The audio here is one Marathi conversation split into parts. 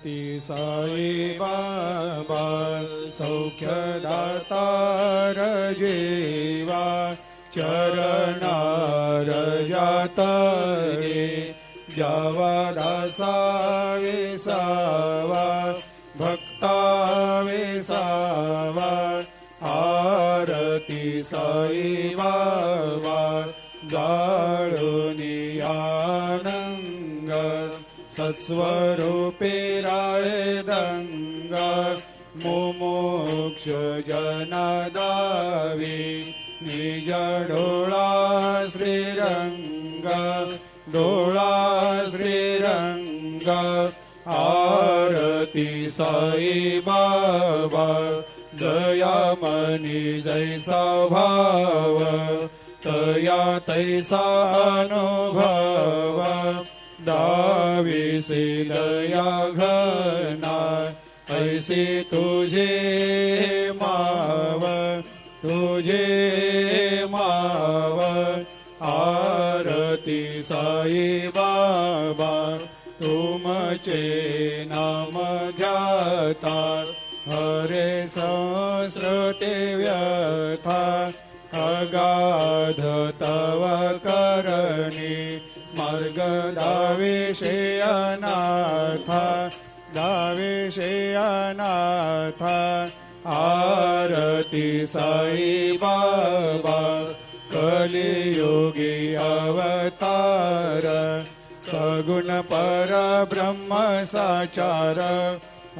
ती साई बाबा सौख्यदातार जीवा चरणार जातरे जावा दासा विसावा भक्ता विसावा आरती साई बाबा जाळूनी आनंग सत्स्वरूपे राय दंग मुमुक्ष जनदावी निज डोळा श्रीरंग डोळा श्रीरंग आरती साई बाबा दयामनी जैसा भाव तया तैसा अनुभव दाविसे दया घना ऐसे तुझे माव तुझे माव आरती साई बाबा तुमचे नाम ध्याता हरे संस्कृते व्यथा अगाध तव करणी मार्ग दाविषे अनाथा दाविषे अनाथा आरती साई बाबा कलियुगी अवतार सगुण परब्रह्म साचार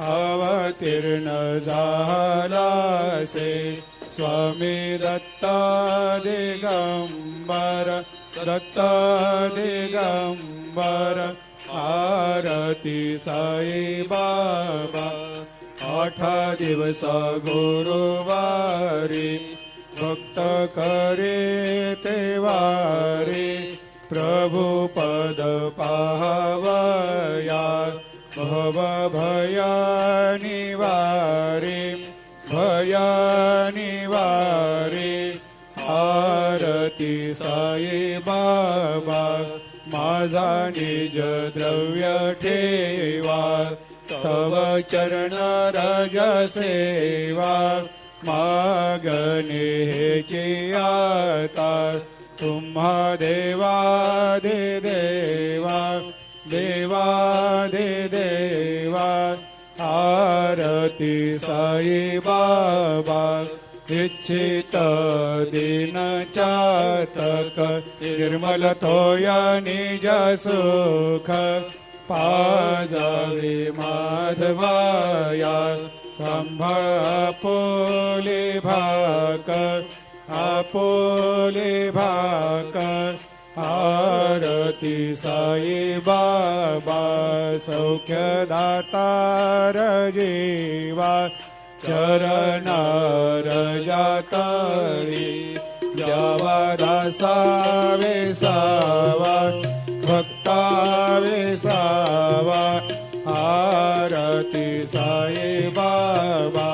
अवतीर्ण झालासे स्वामी दत्ता दिगंबर दत्ता दिगंबर आरती साई बाबा 8 दिवस गुरुवारी भक्त करे तेवारी प्रभु पद पाहवया भव भया निवारी भया निवारी आरती साई बाबा माझा निज द्रव्य ठेवा तव चरण रज सेवा मागणे हेची आता तुम्हा देवादि देवा देवादि देवा आरती साई बाबा इच्छित दिन चातक निर्मल थोया निज सुख पाजावे माधवाया सांभाळ आपोले भाक आरती साई बाबा सौख्यदातार जीवा चरणार जातळी द्यावा दासा विसावा भक्ता विसावा आरती साई बाबा